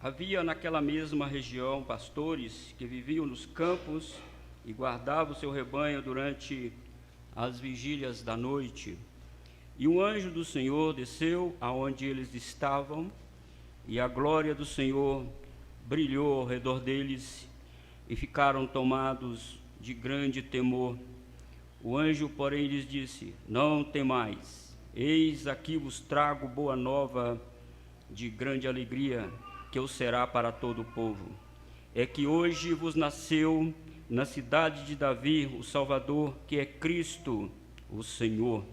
Havia naquela mesma região pastores que viviam nos campos e guardavam o seu rebanho durante as vigílias da noite. E um anjo do Senhor desceu aonde eles estavam, e a glória do Senhor brilhou ao redor deles, e ficaram tomados de grande temor. O anjo, porém, lhes disse: Não temais, eis aqui vos trago boa nova de grande alegria, que o será para todo o povo. É que hoje vos nasceu na cidade de Davi o Salvador, que é Cristo, o Senhor.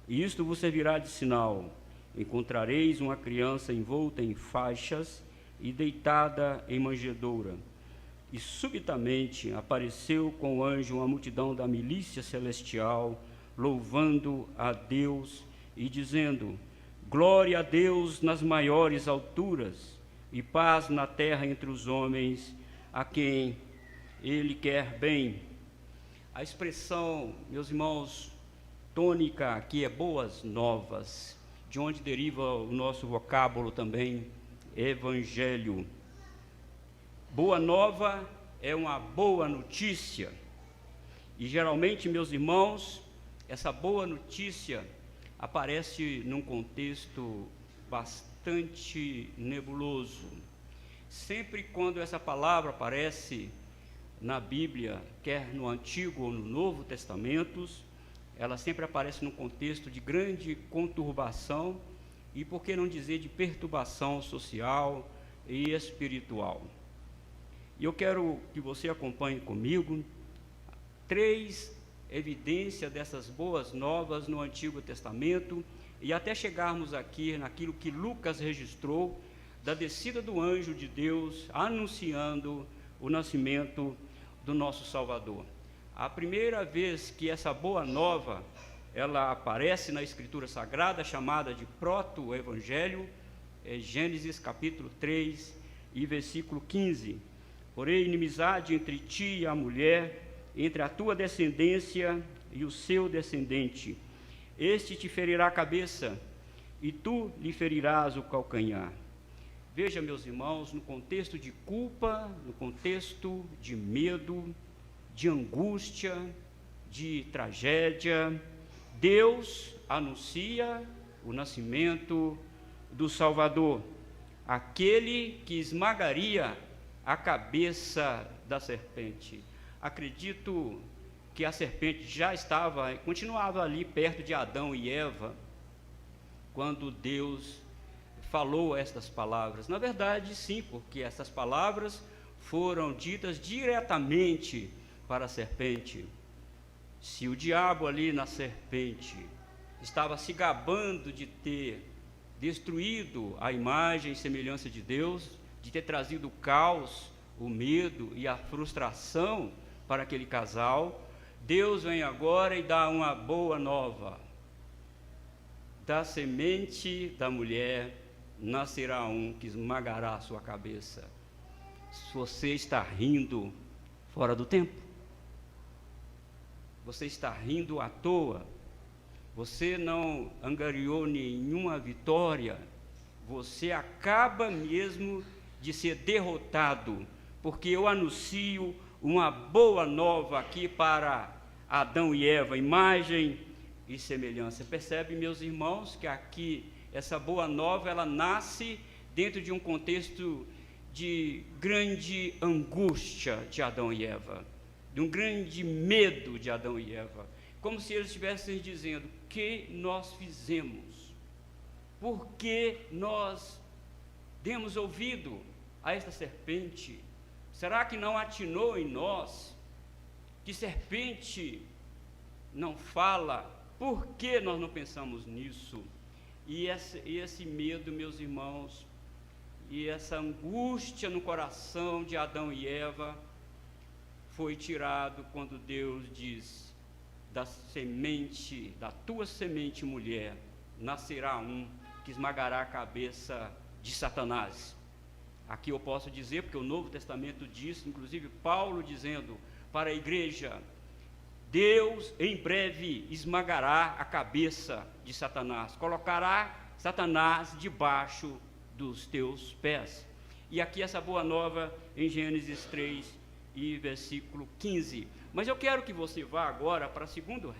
E isto vos servirá de sinal: encontrareis uma criança envolta em faixas e deitada em manjedoura. E subitamente apareceu com o anjo uma multidão da milícia celestial, louvando a Deus e dizendo: Glória a Deus nas maiores alturas, e paz na terra entre os homens, a quem Ele quer bem. A expressão, meus irmãos, tônica aqui é boas novas, de onde deriva o nosso vocábulo também, evangelho. Boa nova é uma boa notícia. E geralmente, meus irmãos, essa boa notícia aparece num contexto bastante nebuloso. Sempre quando essa palavra aparece na Bíblia, quer no Antigo ou no Novo Testamentos, ela sempre aparece num contexto de grande conturbação e, por que não dizer, de perturbação social e espiritual. E eu quero que você acompanhe comigo 3 evidências dessas boas novas no Antigo Testamento, e até chegarmos aqui naquilo que Lucas registrou da descida do anjo de Deus anunciando o nascimento do nosso Salvador. A primeira vez que essa boa nova ela aparece na Escritura Sagrada, chamada de proto-evangelho, é Gênesis capítulo 3 e versículo 15. Porém, inimizade entre ti e a mulher, entre a tua descendência e o seu descendente. Este te ferirá a cabeça, e tu lhe ferirás o calcanhar. Veja, meus irmãos, no contexto de culpa, no contexto de medo, de angústia, de tragédia, Deus anuncia o nascimento do Salvador, aquele que esmagaria a cabeça da serpente. Acredito que a serpente já estava, continuava ali perto de Adão e Eva, quando Deus falou estas palavras. Na verdade, sim, porque essas palavras foram ditas diretamente para a serpente. Se o diabo ali na serpente estava se gabando de ter destruído a imagem e semelhança de Deus, de ter trazido o caos, o medo e a frustração para aquele casal, Deus vem agora e dá uma boa nova. Da semente da mulher nascerá um que esmagará a sua cabeça. Se você está rindo fora do tempo, você está rindo à toa, você não angariou nenhuma vitória, você acaba mesmo de ser derrotado, porque eu anuncio uma boa nova aqui para Adão e Eva, imagem e semelhança. Percebe, meus irmãos, que aqui essa boa nova, ela nasce dentro de um contexto de grande angústia de Adão e Eva, de um grande medo de Adão e Eva, como se eles estivessem dizendo: o que nós fizemos? Por que nós demos ouvido a esta serpente? Será que não atinou em nós? Que serpente não fala? Por que nós não pensamos nisso? E esse medo, meus irmãos, e essa angústia no coração de Adão e Eva foi tirado quando Deus diz: da semente, da tua semente, mulher, nascerá um que esmagará a cabeça de Satanás. Aqui eu posso dizer, porque o Novo Testamento diz, inclusive Paulo dizendo para a igreja: Deus em breve esmagará a cabeça de Satanás, colocará Satanás debaixo dos teus pés. E aqui essa boa nova em Gênesis 3 e versículo 15. Mas eu quero que você vá agora para segundo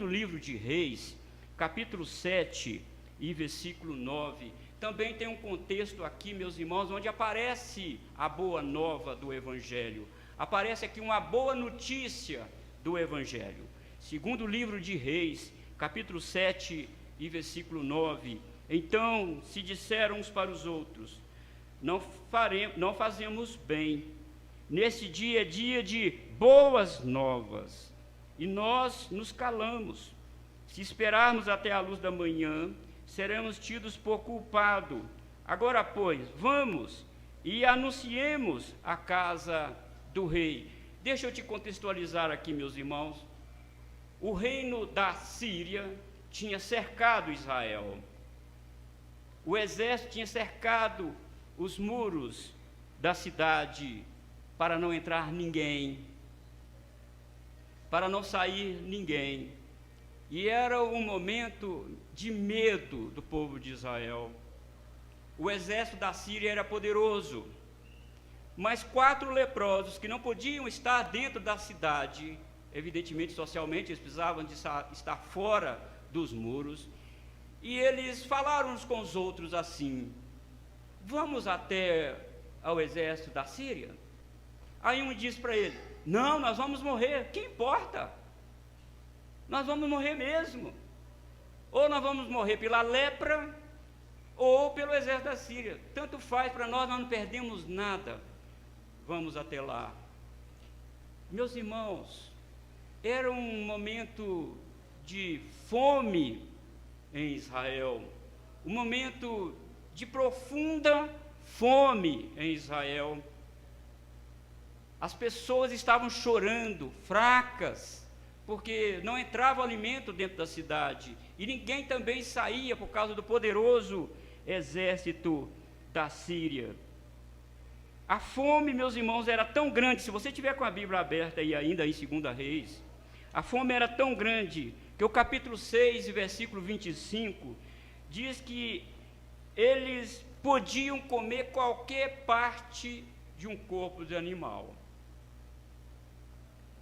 livro de Reis, capítulo 7 e versículo 9. Também tem um contexto aqui, meus irmãos, onde aparece a boa nova do Evangelho. Aparece aqui uma boa notícia do Evangelho. Segundo livro de Reis, capítulo 7 e versículo 9. Então se disseram uns para os outros: não fazemos bem. Nesse dia é dia de boas novas, e nós nos calamos. Se esperarmos até a luz da manhã, seremos tidos por culpado. Agora, pois, vamos e anunciemos a casa do rei. Deixa eu te contextualizar aqui, meus irmãos. O reino da Síria tinha cercado Israel. O exército tinha cercado os muros da cidade para não entrar ninguém, para não sair ninguém. E era um momento de medo do povo de Israel. O exército da Síria era poderoso, mas 4 leprosos que não podiam estar dentro da cidade, evidentemente socialmente eles precisavam de estar fora dos muros, e eles falaram uns com os outros assim: vamos até ao exército da Síria? Aí um disse para ele: não, nós vamos morrer, que importa? Nós vamos morrer mesmo. Ou nós vamos morrer pela lepra, ou pelo exército da Síria. Tanto faz para nós, nós não perdemos nada. Vamos até lá. Meus irmãos, era um momento de fome em Israel, um momento de profunda fome em Israel. As pessoas estavam chorando, fracas, porque não entrava alimento dentro da cidade, e ninguém também saía por causa do poderoso exército da Síria. A fome, meus irmãos, era tão grande. Se você tiver com a Bíblia aberta aí ainda em 2 Reis, a fome era tão grande que o capítulo 6, versículo 25, diz que eles podiam comer qualquer parte de um corpo de animal.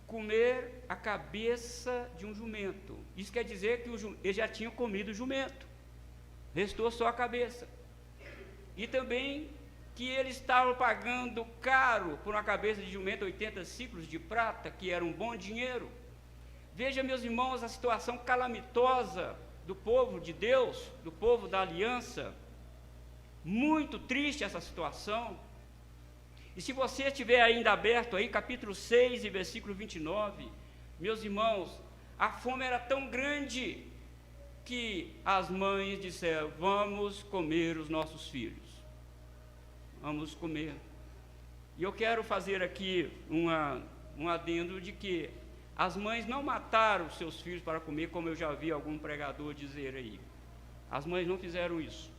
Comer a cabeça de um jumento. Isso quer dizer que eles já tinham comido o jumento, restou só a cabeça. E também que eles estavam pagando caro por uma cabeça de jumento, 80 ciclos de prata, que era um bom dinheiro. Veja, meus irmãos, a situação calamitosa do povo de Deus, do povo da aliança. Muito triste essa situação. E se você estiver ainda aberto aí, capítulo 6 e versículo 29, meus irmãos, a fome era tão grande que as mães disseram: vamos comer os nossos filhos. Vamos comer. E eu quero fazer aqui um adendo de que as mães não mataram os seus filhos para comer, como eu já vi algum pregador dizer aí. As mães não fizeram isso.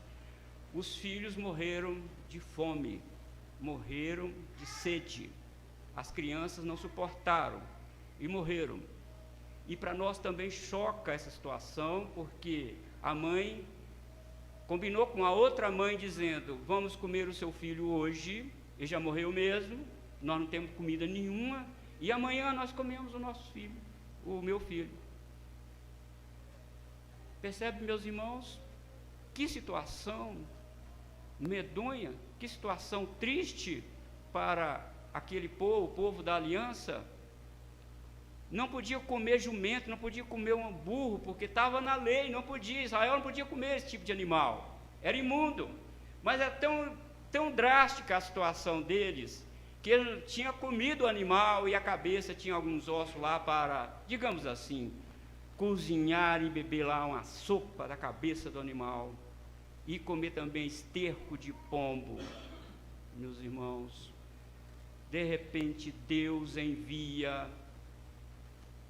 Os filhos morreram de fome, morreram de sede. As crianças não suportaram e morreram. E para nós também choca essa situação, porque a mãe combinou com a outra mãe dizendo: vamos comer o seu filho hoje, ele já morreu mesmo, nós não temos comida nenhuma, e amanhã nós comemos o nosso filho, o meu filho. Percebe, meus irmãos, que situação medonha, que situação triste para aquele povo, o povo da aliança. Não podia comer jumento, não podia comer um burro, porque estava na lei, não podia, Israel não podia comer esse tipo de animal, era imundo. Mas é tão drástica a situação deles, que ele tinha comido o animal e a cabeça tinha alguns ossos lá para, digamos assim, cozinhar e beber lá uma sopa da cabeça do animal, e comer também esterco de pombo. Meus irmãos, de repente Deus envia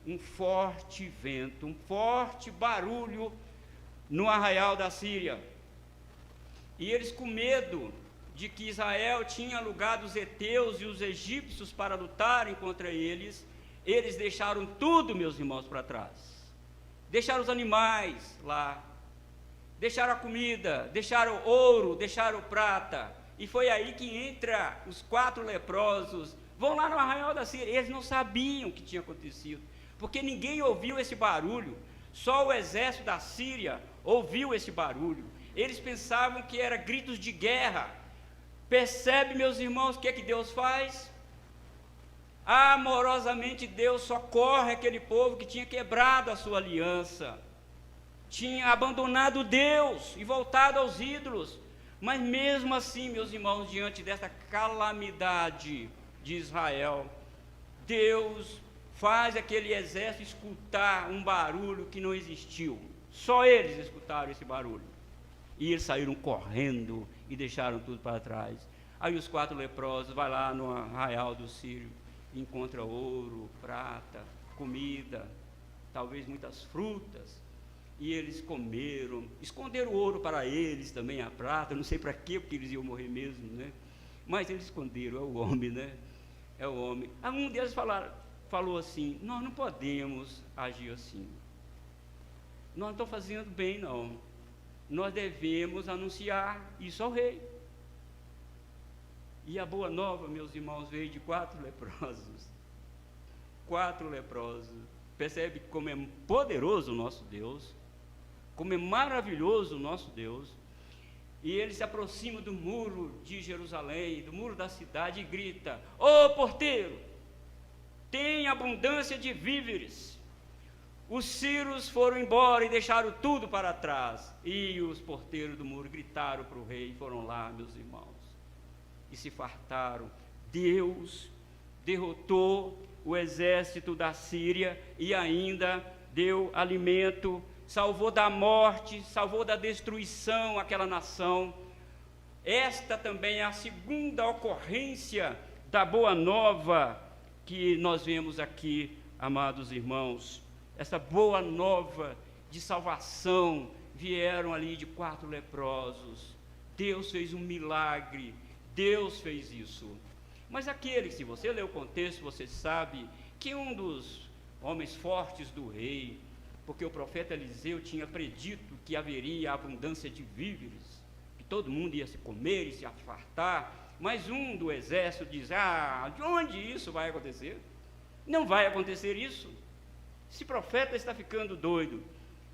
um forte vento, um forte barulho no arraial da Síria, e eles, com medo de que Israel tinha alugado os heteus e os egípcios para lutarem contra eles, eles deixaram tudo, meus irmãos, para trás. Deixaram os animais lá, deixaram a comida, deixaram ouro, deixaram prata, e foi aí que entra os 4 leprosos, vão lá no arraial da Síria. Eles não sabiam o que tinha acontecido, porque ninguém ouviu esse barulho, só o exército da Síria ouviu esse barulho. Eles pensavam que era gritos de guerra. Percebe, meus irmãos, o que é que Deus faz? Amorosamente Deus socorre aquele povo que tinha quebrado a sua aliança, tinha abandonado Deus e voltado aos ídolos. Mas mesmo assim, meus irmãos, diante dessa calamidade de Israel, Deus faz aquele exército escutar um barulho que não existiu. Só eles escutaram esse barulho. E eles saíram correndo e deixaram tudo para trás. Aí os 4 leprosos vão lá no arraial do Sírio, encontra ouro, prata, comida, talvez muitas frutas, e eles comeram, esconderam o ouro para eles também, a prata, não sei para quê, porque eles iam morrer mesmo, né? Mas eles esconderam, é o homem, né? É o homem. Aí um deles falou assim: nós não podemos agir assim, nós não estamos fazendo bem não, nós devemos anunciar isso ao rei. E a boa nova, meus irmãos, veio de 4 leprosos. 4 leprosos. Percebe como é poderoso o nosso Deus, como é maravilhoso o nosso Deus. E ele se aproxima do muro de Jerusalém, do muro da cidade, e grita: ô porteiro, tem abundância de víveres. Os sírios foram embora e deixaram tudo para trás. E os porteiros do muro gritaram para o rei, e foram lá, meus irmãos, e se fartaram. Deus derrotou o exército da Síria e ainda deu alimento, salvou da morte, salvou da destruição aquela nação. Esta também é a segunda ocorrência da boa nova que nós vemos aqui, amados irmãos. Essa boa nova de salvação vieram ali de 4 leprosos. Deus fez um milagre, Deus fez isso. Mas aquele, se você ler o contexto, você sabe que um dos homens fortes do rei, porque o profeta Eliseu tinha predito que haveria abundância de víveres, que todo mundo ia se comer e se fartar, mas um do exército diz: de onde isso vai acontecer? Não vai acontecer isso. Esse profeta está ficando doido.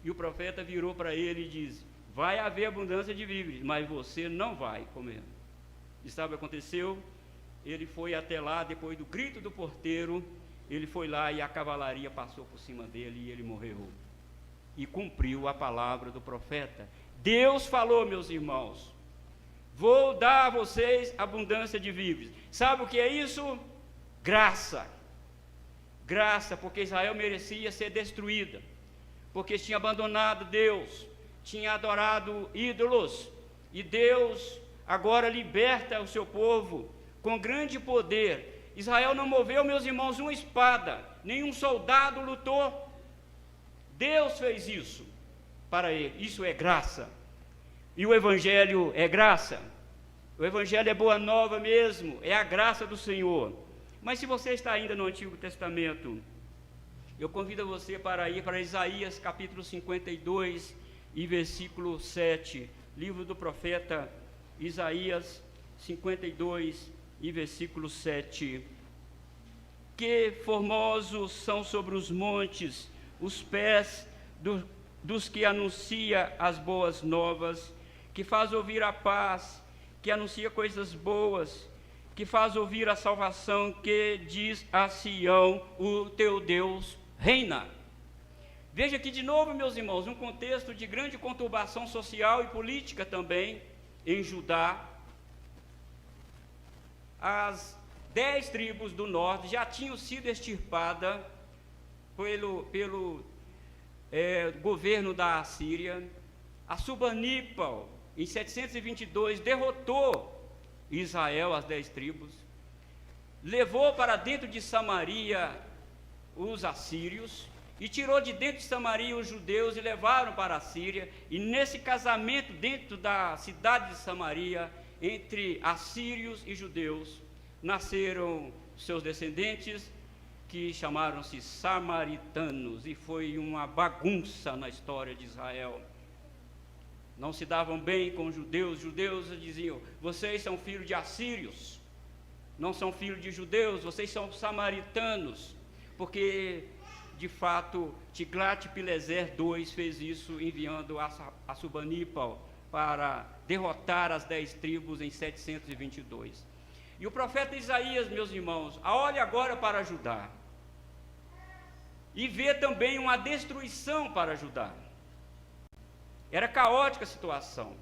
E o profeta virou para ele e diz: vai haver abundância de víveres, mas você não vai comer. E sabe o que aconteceu? Ele foi até lá, depois do grito do porteiro, ele foi lá e a cavalaria passou por cima dele e ele morreu. E cumpriu a palavra do profeta. Deus falou, meus irmãos: vou dar a vocês abundância de víveres. Sabe o que é isso? Graça. Graça, porque Israel merecia ser destruída, porque tinha abandonado Deus, tinha adorado ídolos, e Deus agora liberta o seu povo com grande poder. Israel não moveu, meus irmãos, uma espada, nenhum soldado lutou. Deus fez isso para ele. Isso é graça. E o Evangelho é graça. O Evangelho é boa nova mesmo, é a graça do Senhor. Mas se você está ainda no Antigo Testamento, eu convido você para ir para Isaías capítulo 52 e versículo 7, livro do profeta Isaías 52 e versículo 7. Que formosos são sobre os montes os pés dos que anuncia as boas novas, que faz ouvir a paz, que anuncia coisas boas, que faz ouvir a salvação, que diz a Sião: o teu Deus reina. Veja aqui de novo, meus irmãos, um contexto de grande conturbação social e política também em Judá. As 10 tribos do norte já tinham sido extirpadas pelo governo da Assíria. Assurbanipal, em 722, derrotou Israel, as 10 tribos, levou para dentro de Samaria os assírios, e tirou de dentro de Samaria os judeus e levaram para a Síria. E nesse casamento dentro da cidade de Samaria, entre assírios e judeus, nasceram seus descendentes, que chamaram-se samaritanos, e foi uma bagunça na história de Israel. não se davam bem com os judeus. Judeus diziam: vocês são filhos de assírios, não são filhos de judeus, vocês são samaritanos, porque de fato Tiglat-Pileser II fez isso, enviando Assurbanipal para derrotar as 10 tribos em 722. E o profeta Isaías, meus irmãos, olha agora para Judá e vê também uma destruição para Judá. Era caótica a situação.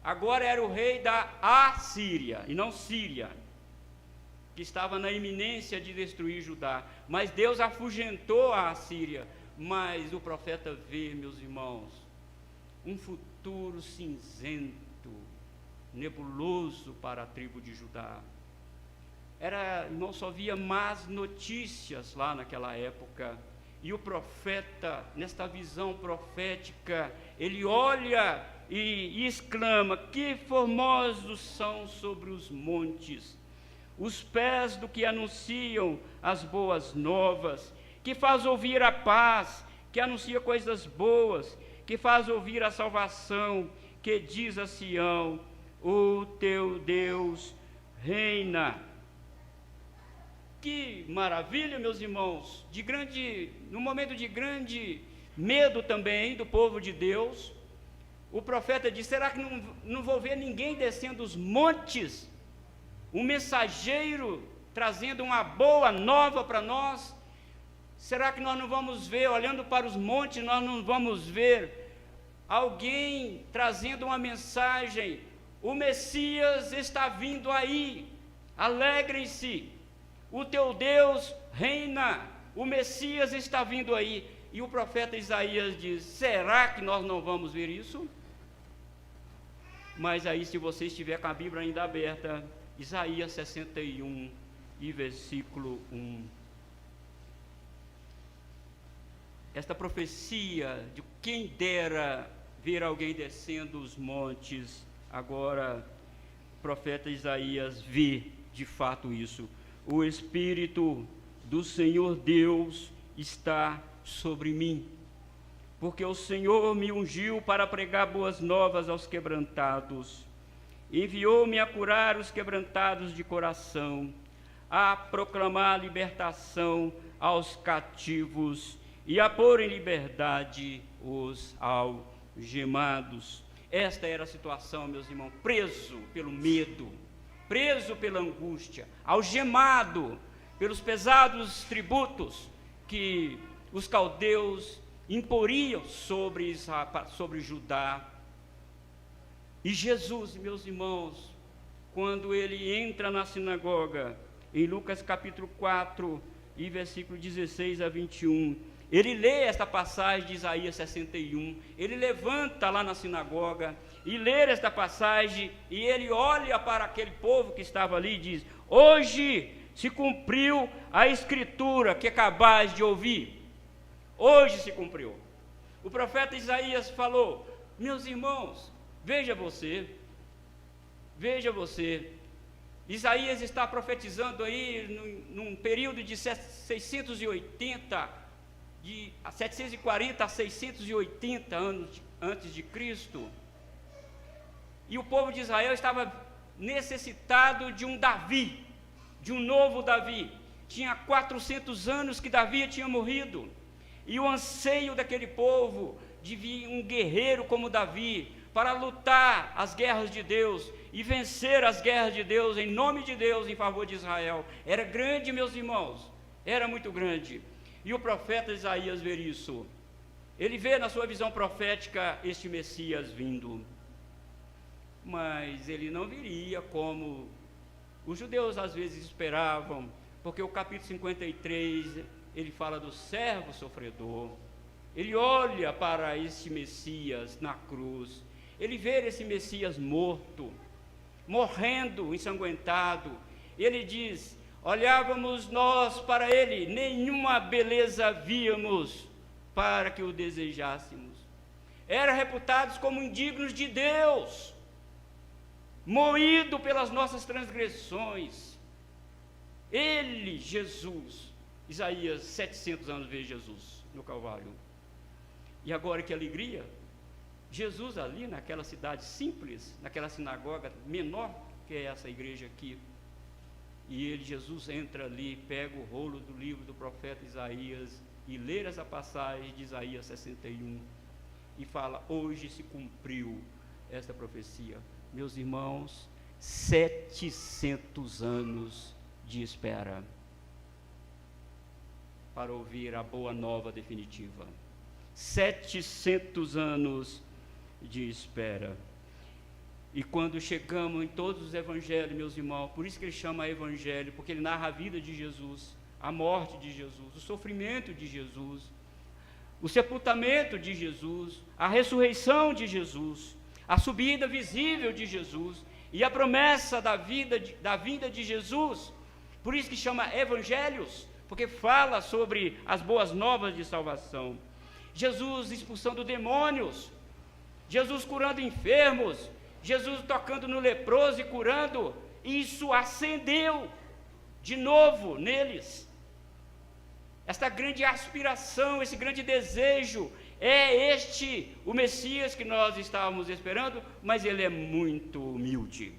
Agora era o rei da Assíria, e não Síria, que estava na iminência de destruir Judá. Mas Deus afugentou a Assíria. Mas o profeta vê, meus irmãos, um futuro cinzento, nebuloso para a tribo de Judá. Irmão, só via más notícias lá naquela época. E o profeta, nesta visão profética, ele olha e exclama: que formosos são sobre os montes os pés do que anunciam as boas novas, que faz ouvir a paz, que anuncia coisas boas, que faz ouvir a salvação, que diz a Sião: o teu Deus reina. Que maravilha, meus irmãos, num momento de grande medo também do povo de Deus, o profeta diz: será que não vou ver ninguém descendo os montes, um mensageiro trazendo uma boa nova para nós? Será que nós não vamos ver, olhando para os montes, nós não vamos ver alguém trazendo uma mensagem: o Messias está vindo aí, alegrem-se, o teu Deus reina, o Messias está vindo aí. E o profeta Isaías diz: será que nós não vamos ver isso? Mas aí, se você estiver com a Bíblia ainda aberta, Isaías 61 e versículo 1. Esta profecia de quem dera ver alguém descendo os montes, agora o profeta Isaías vê de fato isso. O Espírito do Senhor Deus está sobre mim, porque o Senhor me ungiu para pregar boas novas aos quebrantados, enviou-me a curar os quebrantados de coração, a proclamar libertação aos cativos e a pôr em liberdade os algemados. Esta era a situação, meus irmãos: preso pelo medo, preso pela angústia, algemado pelos pesados tributos que os caldeus imporiam sobre Judá. E Jesus, meus irmãos, quando ele entra na sinagoga, em Lucas capítulo 4, e versículo 16 a 21, ele lê esta passagem de Isaías 61, ele levanta lá na sinagoga e lê esta passagem, e ele olha para aquele povo que estava ali e diz: hoje se cumpriu a escritura que acabais de ouvir. Hoje se cumpriu. O profeta Isaías falou: meus irmãos, veja você, Isaías está profetizando aí num período de 740 a 680 anos antes de Cristo, e o povo de Israel estava necessitado de um Davi, de um novo Davi. Tinha 400 anos que Davi tinha morrido, e o anseio daquele povo de vir um guerreiro como Davi, para lutar as guerras de Deus e vencer as guerras de Deus, em nome de Deus, em favor de Israel, era grande, meus irmãos, era muito grande. E o profeta Isaías vê isso, ele vê na sua visão profética este Messias vindo, mas ele não viria como os judeus às vezes esperavam, porque o capítulo 53, ele fala do servo sofredor. Ele olha para esse Messias na cruz, ele vê esse Messias morto, morrendo, ensanguentado. Ele diz: olhávamos nós para ele, nenhuma beleza víamos para que o desejássemos. Era reputados como indignos de Deus, moído pelas nossas transgressões. Ele, Jesus, Isaías 700 anos vê Jesus no Calvário. E agora que alegria! Jesus ali naquela cidade simples, naquela sinagoga menor que é essa igreja aqui, e Jesus entra ali, pega o rolo do livro do profeta Isaías e lê essa passagem de Isaías 61 e fala: hoje se cumpriu esta profecia. Meus irmãos, 700 anos de espera para ouvir a boa nova definitiva. 700 anos de espera. E quando chegamos em todos os evangelhos, meus irmãos, por isso que ele chama evangelho, porque ele narra a vida de Jesus, a morte de Jesus, o sofrimento de Jesus, o sepultamento de Jesus, a ressurreição de Jesus, a subida visível de Jesus e a promessa da vinda de Jesus. Por isso que chama evangelhos, porque fala sobre as boas novas de salvação. Jesus expulsando demônios, Jesus curando enfermos, Jesus tocando no leproso e curando. Isso acendeu de novo neles esta grande aspiração, esse grande desejo. É este o Messias que nós estávamos esperando, mas ele é muito humilde.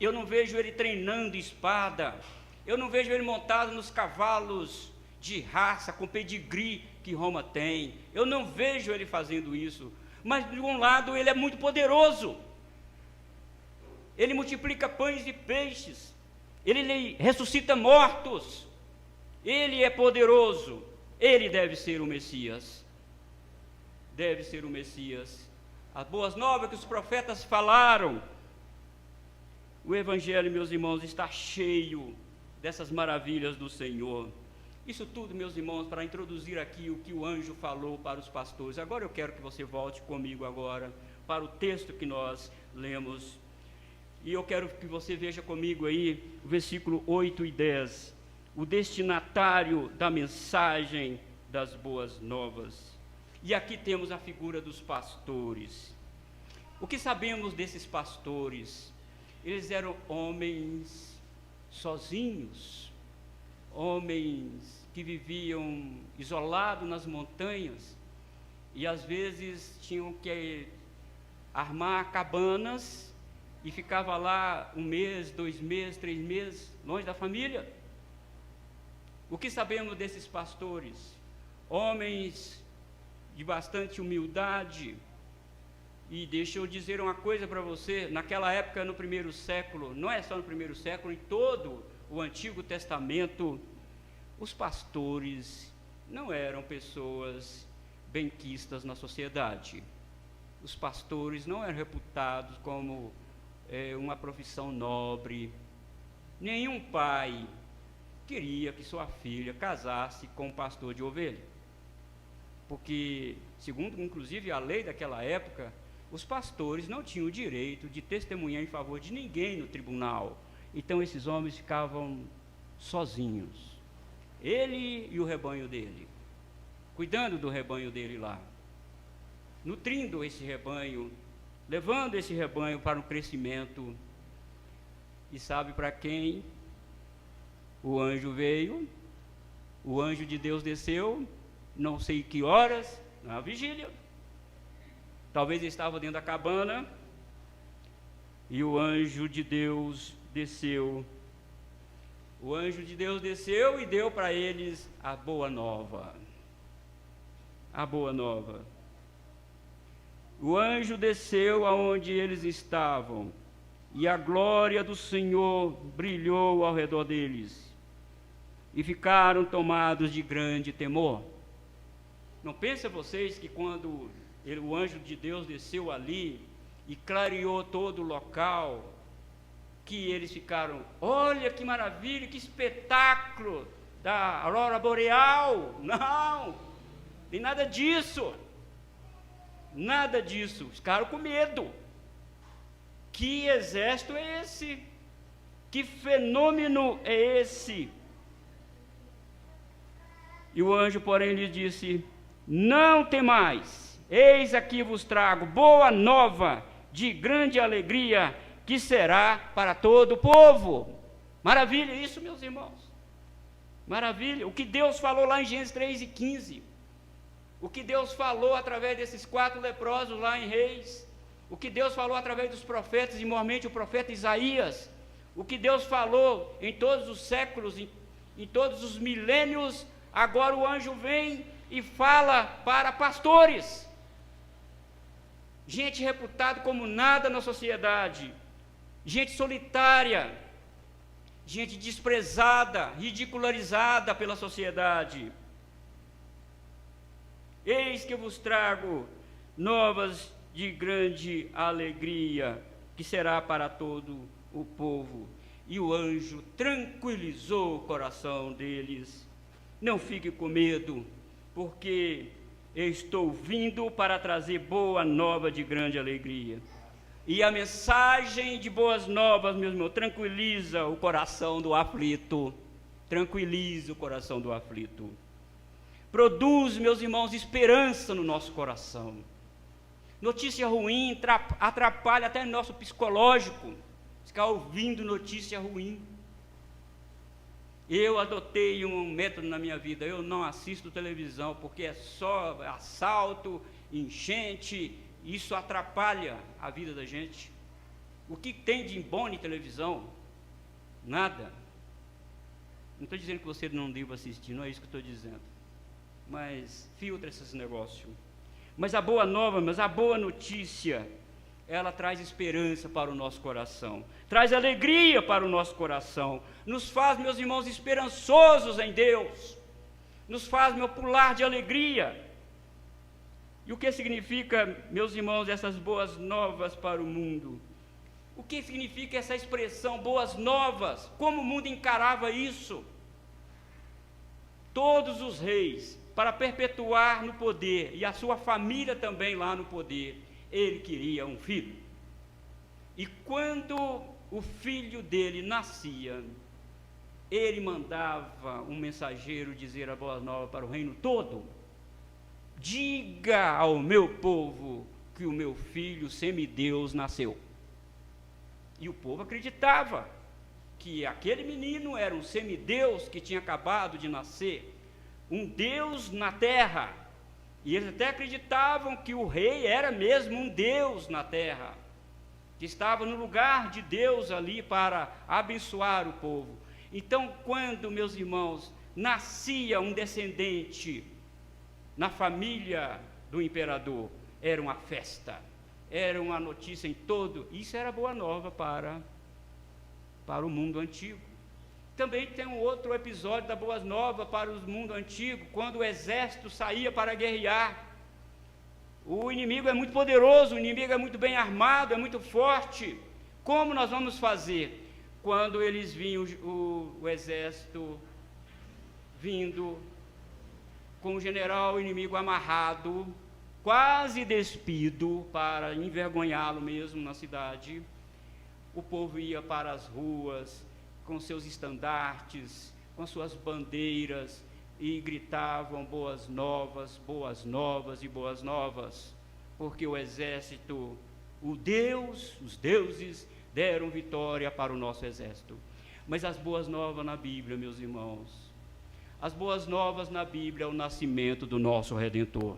Eu não vejo ele treinando espada, eu não vejo ele montado nos cavalos de raça, com pedigree que Roma tem. Eu não vejo ele fazendo isso. Mas de um lado ele é muito poderoso, ele multiplica pães e peixes, ele ressuscita mortos, ele é poderoso, ele deve ser o Messias, deve ser o Messias. As boas novas que os profetas falaram, o Evangelho, meus irmãos, está cheio dessas maravilhas do Senhor. Isso tudo, meus irmãos, para introduzir aqui o que o anjo falou para os pastores. Agora eu quero que você volte comigo agora para o texto que nós lemos. E eu quero que você veja comigo aí o versículo 8 e 10. O destinatário da mensagem das boas novas. E aqui temos a figura dos pastores. O que sabemos desses pastores? Eles eram homens sozinhos, homens que viviam isolados nas montanhas e às vezes tinham que armar cabanas e ficava lá 1 mês, 2 meses, 3 meses, longe da família. O que sabemos desses pastores? Homens de bastante humildade. E deixa eu dizer uma coisa para você, naquela época, no primeiro século, não é só no primeiro século, em todo o Antigo Testamento, os pastores não eram pessoas benquistas na sociedade. Os pastores não eram reputados como uma profissão nobre. Nenhum pai queria que sua filha casasse com um pastor de ovelha, porque, segundo inclusive a lei daquela época, os pastores não tinham o direito de testemunhar em favor de ninguém no tribunal. Então esses homens ficavam sozinhos, ele e o rebanho dele, cuidando do rebanho dele lá, nutrindo esse rebanho, levando esse rebanho para um crescimento. E sabe para quem o anjo veio? O anjo de Deus desceu, não sei que horas, na vigília. Talvez ele estava dentro da cabana, e o anjo de Deus desceu. O anjo de Deus desceu e deu para eles a boa nova. A boa nova. O anjo desceu aonde eles estavam, e a glória do Senhor brilhou ao redor deles, e ficaram tomados de grande temor. Não pensem vocês que quando o anjo de Deus desceu ali e clareou todo o local, que eles ficaram: olha que maravilha, que espetáculo da aurora boreal. Não, tem nada disso. Nada disso. Ficaram com medo. Que exército é esse? Que fenômeno é esse? E o anjo, porém, lhes disse: não temais, eis aqui vos trago boa nova de grande alegria, que será para todo o povo. Maravilha isso, meus irmãos. Maravilha. O que Deus falou lá em Gênesis 3:15. o que Deus falou através desses 4 leprosos lá em Reis, o que Deus falou através dos profetas, e normalmente o profeta Isaías, o que Deus falou em todos os séculos, em todos os milênios, agora o anjo vem e fala para pastores, gente reputada como nada na sociedade, gente solitária, gente desprezada, ridicularizada pela sociedade. Eis que vos trago novas de grande alegria, que será para todo o povo. E o anjo tranquilizou o coração deles. Não fique com medo, porque eu estou vindo para trazer boa nova de grande alegria. E a mensagem de boas novas, meu irmão, tranquiliza o coração do aflito. Tranquiliza o coração do aflito. Produz, meus irmãos, esperança no nosso coração. Notícia ruim atrapalha até nosso psicológico. Ficar ouvindo notícia ruim. Eu adotei um método na minha vida. Eu não assisto televisão, porque é só assalto, enchente. Isso atrapalha a vida da gente. O que tem de bom em televisão? Nada. Não estou dizendo que você não deva assistir, não é isso que eu estou dizendo. Mas filtra esses negócios. Mas a boa nova, a boa notícia, ela traz esperança para o nosso coração, traz alegria para o nosso coração, nos faz, meus irmãos, esperançosos em Deus, nos faz, pular de alegria. E o que significa, meus irmãos, essas boas novas para o mundo? O que significa essa expressão, boas novas? Como o mundo encarava isso? Todos os reis, para perpetuar no poder, e a sua família também lá no poder, ele queria um filho. E quando o filho dele nascia, ele mandava um mensageiro dizer a boa nova para o reino todo: diga ao meu povo que o meu filho semideus nasceu. E o povo acreditava que aquele menino era um semideus que tinha acabado de nascer, um Deus na terra. E eles até acreditavam que o rei era mesmo um Deus na terra, que estava no lugar de Deus ali para abençoar o povo. Então, quando, meus irmãos, nascia um descendente na família do imperador, era uma festa, era uma notícia em todo. Isso era boa nova para o mundo antigo. Também tem um outro episódio da Boa Nova para o mundo antigo, quando o exército saía para guerrear. O inimigo é muito poderoso, o inimigo é muito bem armado, é muito forte. Como nós vamos fazer? Quando eles vinham, o exército vindo com o general inimigo amarrado, quase despido, para envergonhá-lo mesmo na cidade, o povo ia para as ruas com seus estandartes, com suas bandeiras, e gritavam boas novas e boas novas, porque o exército, os deuses deram vitória para o nosso exército. Mas as boas novas na Bíblia, meus irmãos, as boas novas na Bíblia é o nascimento do nosso Redentor,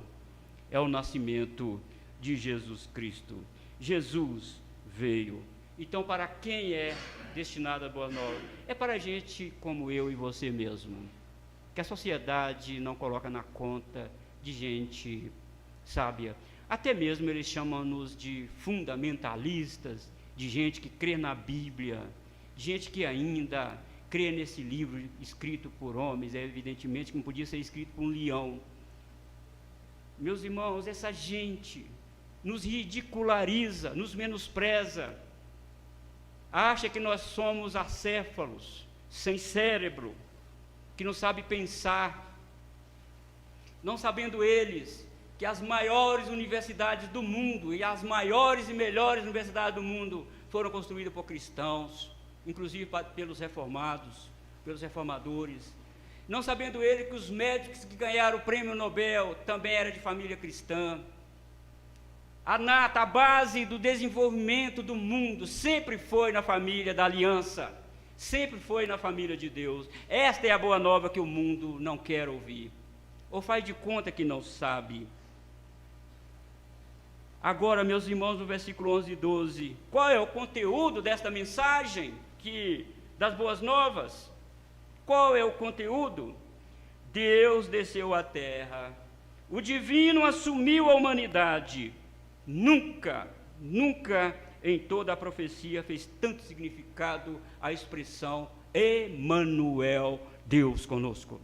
é o nascimento de Jesus Cristo. Jesus veio. Então, para quem é destinada a boa nova? É para gente como eu e você mesmo, que a sociedade não coloca na conta de gente sábia. Até mesmo eles chamam-nos de fundamentalistas, de gente que crê na Bíblia, gente que ainda crê nesse livro escrito por homens, evidentemente que não podia ser escrito por um leão. Meus irmãos, essa gente nos ridiculariza, nos menospreza, acha que nós somos acéfalos, sem cérebro, que não sabe pensar, não sabendo eles que as maiores universidades do mundo e as maiores e melhores universidades do mundo foram construídas por cristãos, inclusive pelos reformados, pelos reformadores, não sabendo ele que os médicos que ganharam o prêmio Nobel também eram de família cristã. A base do desenvolvimento do mundo sempre foi na família da aliança, sempre foi na família de Deus. Esta é a boa nova que o mundo não quer ouvir. ou faz de conta que não sabe. Agora, meus irmãos, no versículo 11 e 12, qual é o conteúdo desta mensagem das boas novas? Qual é o conteúdo? Deus desceu à terra, o divino assumiu a humanidade. Nunca em toda a profecia fez tanto significado a expressão Emanuel, Deus conosco.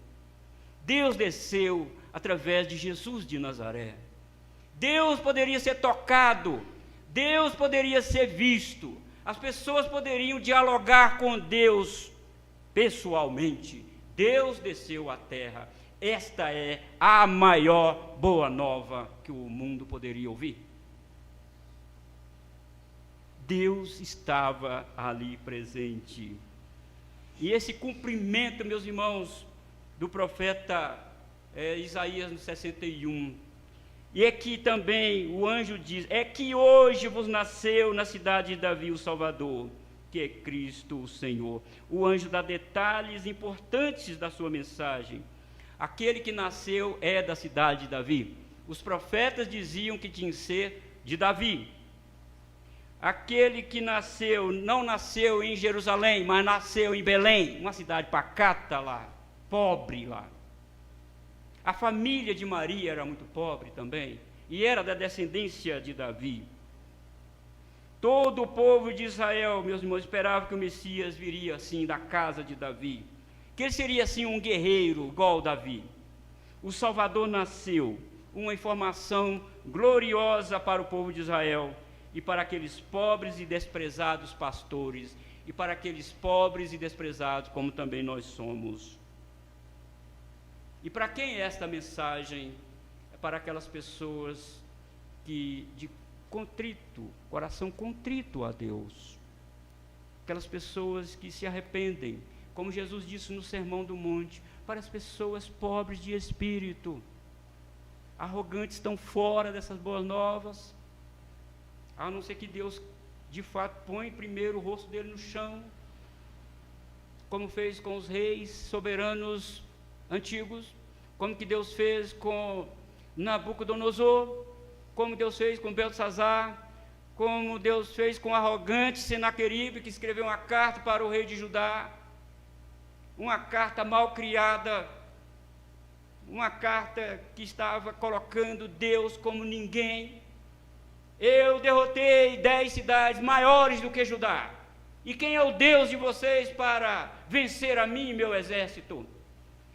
Deus desceu através de Jesus de Nazaré. Deus poderia ser tocado, Deus poderia ser visto, as pessoas poderiam dialogar com Deus pessoalmente. Deus desceu à terra. Esta é a maior boa nova que o mundo poderia ouvir. Deus estava ali presente. E esse cumprimento, meus irmãos, do profeta Isaías no 61, e é que também o anjo diz, é que hoje vos nasceu na cidade de Davi o Salvador, que é Cristo o Senhor. O anjo dá detalhes importantes da sua mensagem. Aquele que nasceu é da cidade de Davi. Os profetas diziam que tinha que ser de Davi. Aquele que nasceu, não nasceu em Jerusalém, mas nasceu em Belém, uma cidade pacata lá, pobre lá. A família de Maria era muito pobre também, e era da descendência de Davi. Todo o povo de Israel, meus irmãos, esperava que o Messias viria assim, da casa de Davi, que ele seria assim um guerreiro igual Davi. O Salvador nasceu, uma informação gloriosa para o povo de Israel, e para aqueles pobres e desprezados pastores, e para aqueles pobres e desprezados como também nós somos. E para quem é esta mensagem? É para aquelas pessoas que, de contrito, coração contrito a Deus. Aquelas pessoas que se arrependem, como Jesus disse no Sermão do Monte, para as pessoas pobres de espírito, arrogantes, estão fora dessas boas novas, a não ser que Deus, de fato, põe primeiro o rosto dele no chão, como fez com os reis soberanos antigos, como que Deus fez com Nabucodonosor, como Deus fez com Beltesazar, como Deus fez com o arrogante Senaqueribe, que escreveu uma carta para o rei de Judá, uma carta mal criada, uma carta que estava colocando Deus como ninguém. Eu derrotei 10 cidades maiores do que Judá, e quem é o Deus de vocês para vencer a mim e meu exército?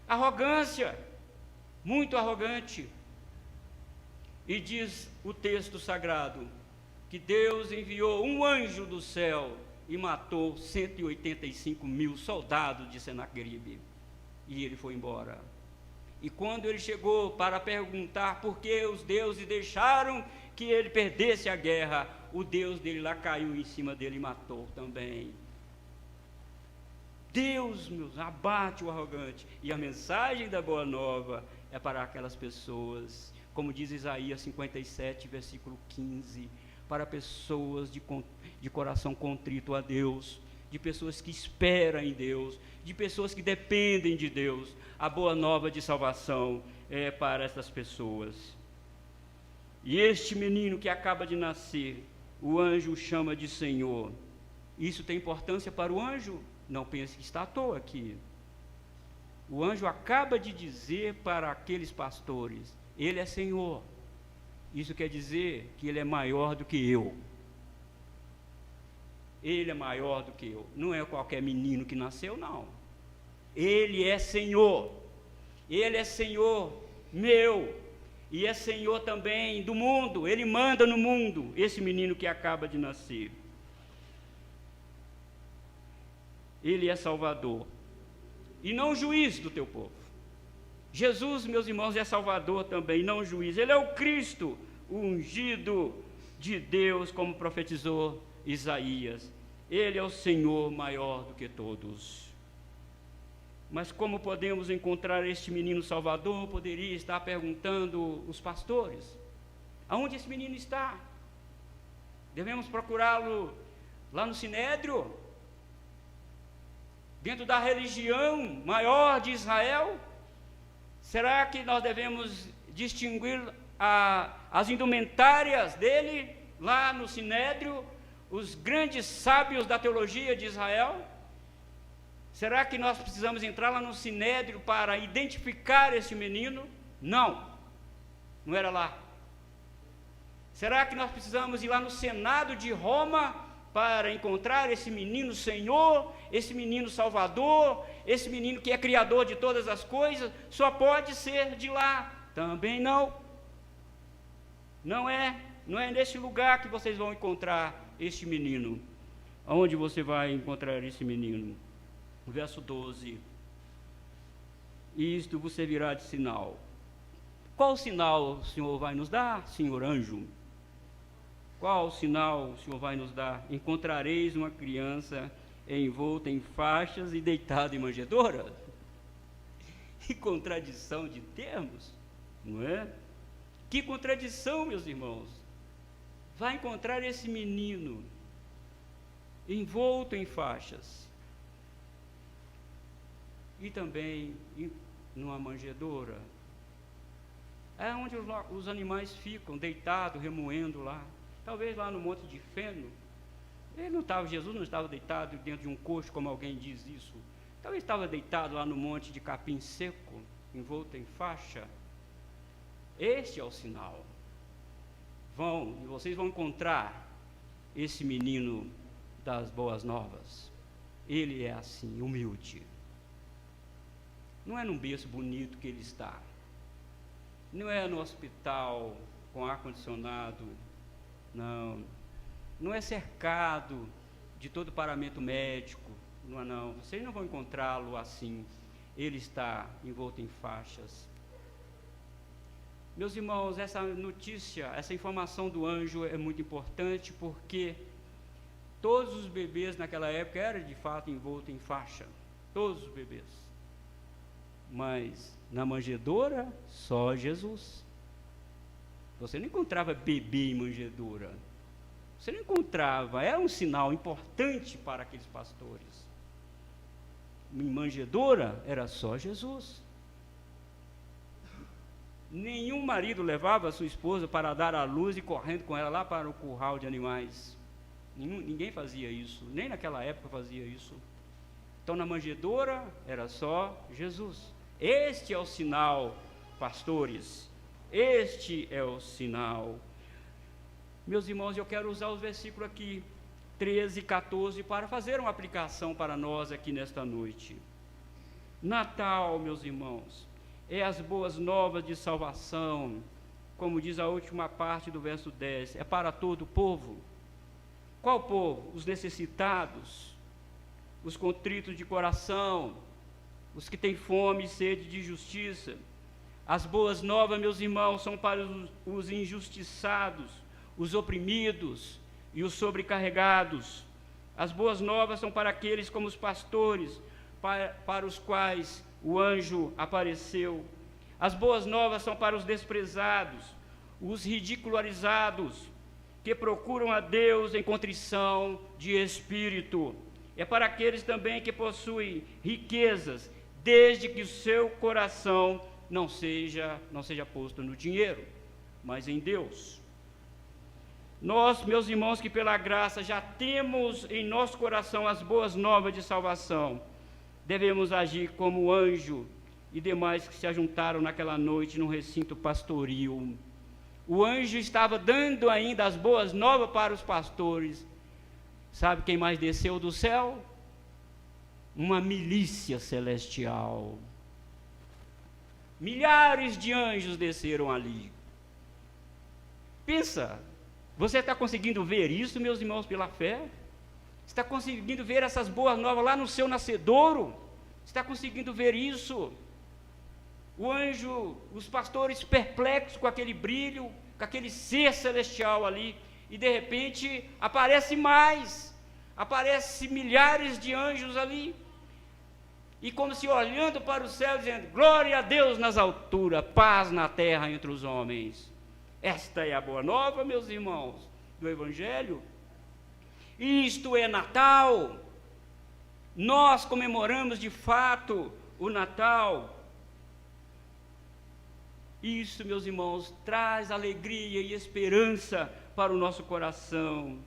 Arrogância, muito arrogante. E diz o texto sagrado, que Deus enviou um anjo do céu e matou 185 mil soldados de Senaqueribe, e ele foi embora. E quando ele chegou para perguntar por que os deuses deixaram que ele perdesse a guerra, o Deus dele lá caiu em cima dele e matou também. Deus, meus, abate o arrogante. E a mensagem da Boa Nova é para aquelas pessoas, como diz Isaías 57, versículo 15, para pessoas de coração contrito a Deus, de pessoas que esperam em Deus, de pessoas que dependem de Deus. A Boa Nova de salvação é para essas pessoas. E este menino que acaba de nascer, o anjo o chama de Senhor. Isso tem importância para o anjo? Não pense que está à toa aqui. O anjo acaba de dizer para aqueles pastores, ele é Senhor. Isso quer dizer que ele é maior do que eu. Ele é maior do que eu. Não é qualquer menino que nasceu, não. Ele é Senhor. Ele é Senhor meu. E é Senhor também do mundo. Ele manda no mundo, esse menino que acaba de nascer. Ele é Salvador. E não juiz do teu povo. Jesus, meus irmãos, é Salvador também, não juiz. Ele é o Cristo, o ungido de Deus, como profetizou Isaías. Ele é o Senhor maior do que todos. Mas como podemos encontrar este menino Salvador? Poderia estar perguntando os pastores. Aonde esse menino está? Devemos procurá-lo lá no Sinédrio? Dentro da religião maior de Israel? Será que nós devemos distinguir as indumentárias dele lá no Sinédrio, os grandes sábios da teologia de Israel? Será que nós precisamos entrar lá no Sinédrio para identificar esse menino? Não, não era lá. Será que nós precisamos ir lá no Senado de Roma para encontrar esse menino Senhor, esse menino Salvador, esse menino que é Criador de todas as coisas? Só pode ser de lá. Também não. Não é nesse lugar que vocês vão encontrar este menino. Aonde você vai encontrar esse menino? Verso 12. Isto vos servirá de sinal. Qual sinal o Senhor vai nos dar, Senhor anjo? Qual sinal o Senhor vai nos dar? Encontrareis uma criança envolta em faixas e deitada em manjedoura? Que contradição de termos, não é? Que contradição, meus irmãos. Vai encontrar esse menino envolto em faixas e também numa manjedoura. É onde os animais ficam deitados, remoendo lá. Talvez lá no monte de feno. Jesus não estava deitado dentro de um coxo, como alguém diz isso. Talvez estava deitado lá no monte de capim seco, envolto em faixa. Este é o sinal. E vocês vão encontrar esse menino das boas novas. Ele é assim, humilde. Não é num berço bonito que ele está. Não é no hospital com ar-condicionado. Não é cercado de todo paramento médico, não. Vocês não vão encontrá-lo assim. Ele está envolto em faixas. Meus irmãos, essa notícia, essa informação do anjo é muito importante, porque todos os bebês naquela época eram de fato envoltos em faixa, todos os bebês. Mas na manjedoura, só Jesus. Você não encontrava bebê em manjedoura. Você não encontrava. Era um sinal importante para aqueles pastores. Em manjedoura era só Jesus. Nenhum marido levava a sua esposa para dar à luz e correndo com ela lá para o curral de animais. Ninguém fazia isso. Nem naquela época fazia isso. Então na manjedoura era só Jesus. Este é o sinal, pastores. Este é o sinal. Meus irmãos, eu quero usar os versículos aqui, 13 e 14, para fazer uma aplicação para nós aqui nesta noite. Natal, meus irmãos, é as boas novas de salvação, como diz a última parte do verso 10, é para todo o povo. Qual povo? Os necessitados, os contritos de coração, os que têm fome e sede de justiça. As boas novas, meus irmãos, são para os injustiçados, os oprimidos e os sobrecarregados. As boas novas são para aqueles como os pastores, para os quais o anjo apareceu. As boas novas são para os desprezados, os ridicularizados, que procuram a Deus em contrição de espírito. É para aqueles também que possuem riquezas, desde que o seu coração não seja posto no dinheiro, mas em Deus. Nós, meus irmãos, que pela graça já temos em nosso coração as boas novas de salvação, devemos agir como o anjo e demais que se ajuntaram naquela noite no recinto pastoril. O anjo estava dando ainda as boas novas para os pastores. Sabe quem mais desceu do céu? Uma milícia celestial. Milhares de anjos desceram ali. Pensa, você está conseguindo ver isso, meus irmãos, pela fé? Está conseguindo ver essas boas novas lá no seu nascedouro? Está conseguindo ver isso? O anjo, os pastores perplexos com aquele brilho, com aquele ser celestial ali, e de repente aparece milhares de anjos ali, e como se olhando para o céu, dizendo: glória a Deus nas alturas, paz na terra entre os homens. Esta é a boa nova, meus irmãos, do Evangelho. Isto é Natal. Nós comemoramos de fato o Natal. Isso, meus irmãos, traz alegria e esperança para o nosso coração.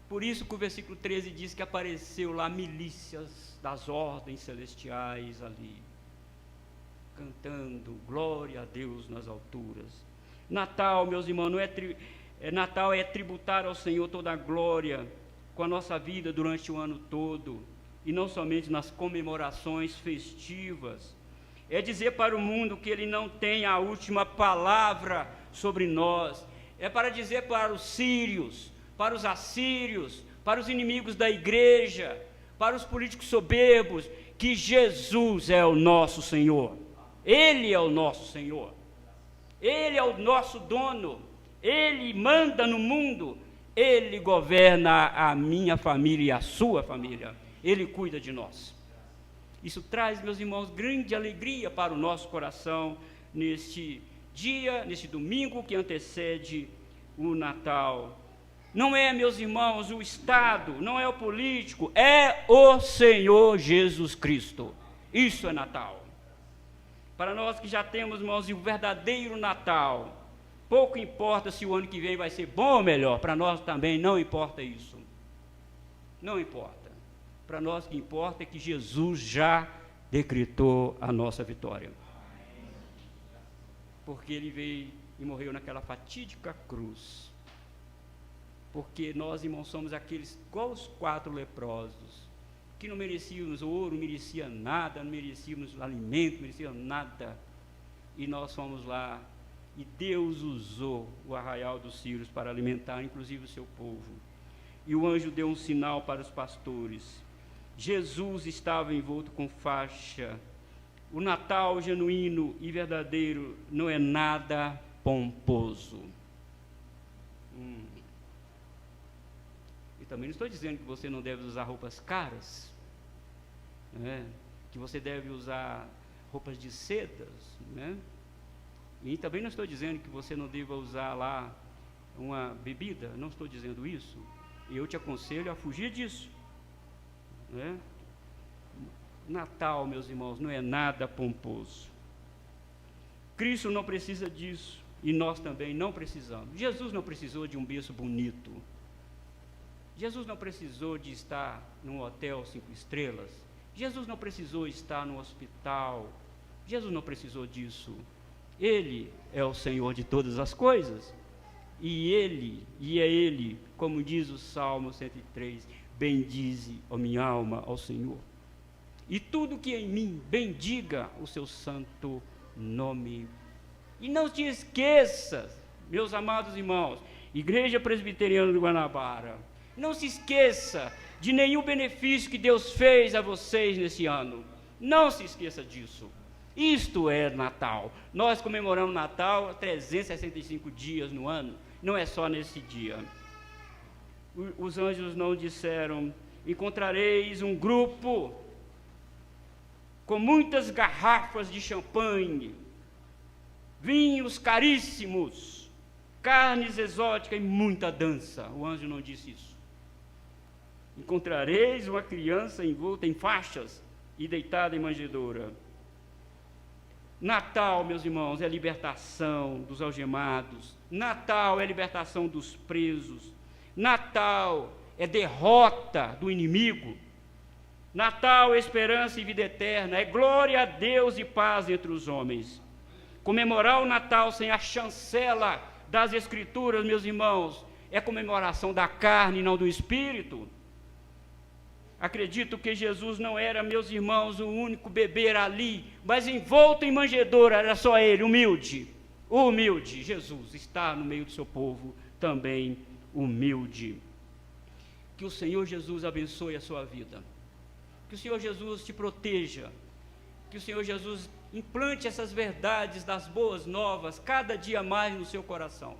Por isso que o versículo 13 diz que apareceu lá milícias das ordens celestiais ali, cantando glória a Deus nas alturas. Natal, meus irmãos, Natal é tributar ao Senhor toda a glória com a nossa vida durante o ano todo, e não somente nas comemorações festivas. É dizer para o mundo que ele não tem a última palavra sobre nós. É para dizer para os sírios, para os assírios, para os inimigos da igreja, para os políticos soberbos, que Jesus é o nosso Senhor. Ele é o nosso Senhor. Ele é o nosso dono. Ele manda no mundo. Ele governa a minha família e a sua família. Ele cuida de nós. Isso traz, meus irmãos, grande alegria para o nosso coração neste dia, neste domingo que antecede o Natal. Não é, meus irmãos, o Estado, não é o político, é o Senhor Jesus Cristo. Isso é Natal. Para nós que já temos, irmãos, o verdadeiro Natal, pouco importa se o ano que vem vai ser bom ou melhor, para nós também não importa isso. Não importa. Para nós o que importa é que Jesus já decretou a nossa vitória. Porque ele veio e morreu naquela fatídica cruz. Porque nós, irmãos, somos aqueles igual os 4 leprosos, que não merecíamos ouro, não merecia nada, não merecíamos alimento, não merecíamos nada. E nós fomos lá, e Deus usou o arraial dos círios para alimentar, inclusive, o seu povo. E o anjo deu um sinal para os pastores. Jesus estava envolto com faixa. O Natal genuíno e verdadeiro não é nada pomposo. E também não estou dizendo que você não deve usar roupas caras, né? Que você deve usar roupas de sedas, né? E também não estou dizendo que você não deva usar lá uma bebida, não estou dizendo isso. Eu te aconselho a fugir disso, né? Natal, meus irmãos, não é nada pomposo. Cristo não precisa disso, e nós também não precisamos. Jesus não precisou de um berço bonito. Jesus não precisou de estar num hotel 5 estrelas. Jesus não precisou estar no hospital. Jesus não precisou disso. Ele é o Senhor de todas as coisas. E é Ele, como diz o Salmo 103, bendize, ó minha alma, ao Senhor. E tudo que em mim bendiga o seu santo nome. E não te esqueças, meus amados irmãos, Igreja Presbiteriana do Guanabara, não se esqueça de nenhum benefício que Deus fez a vocês nesse ano. Não se esqueça disso. Isto é Natal. Nós comemoramos Natal 365 dias no ano. Não é só nesse dia. Os anjos não disseram: encontrareis um grupo com muitas garrafas de champanhe, vinhos caríssimos, carnes exóticas e muita dança. O anjo não disse isso. Encontrareis uma criança envolta em faixas e deitada em manjedoura. Natal, meus irmãos, é a libertação dos algemados. Natal é a libertação dos presos. Natal é derrota do inimigo. Natal é esperança e vida eterna. É glória a Deus e paz entre os homens. Comemorar o Natal sem a chancela das Escrituras, meus irmãos, é comemoração da carne e não do Espírito. Acredito que Jesus não era, meus irmãos, o único bebê ali, mas envolto em manjedoura, era só ele, humilde. Humilde. Jesus está no meio do seu povo, também humilde. Que o Senhor Jesus abençoe a sua vida. Que o Senhor Jesus te proteja. Que o Senhor Jesus implante essas verdades das boas novas cada dia mais no seu coração.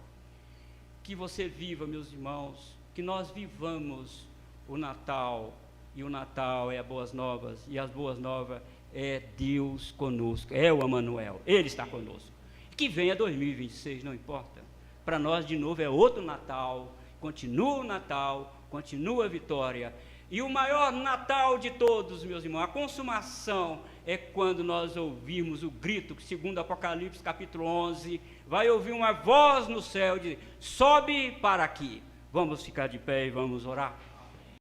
Que você viva, meus irmãos, que nós vivamos o Natal. E o Natal é as boas novas, e as boas novas é Deus conosco, é o Emanuel, Ele está conosco. Que venha 2026, não importa. Para nós, de novo, é outro Natal, continua o Natal, continua a vitória. E o maior Natal de todos, meus irmãos, a consumação, é quando nós ouvimos o grito, que segundo Apocalipse capítulo 11, vai ouvir uma voz no céu de sobe para aqui. Vamos ficar de pé e vamos orar.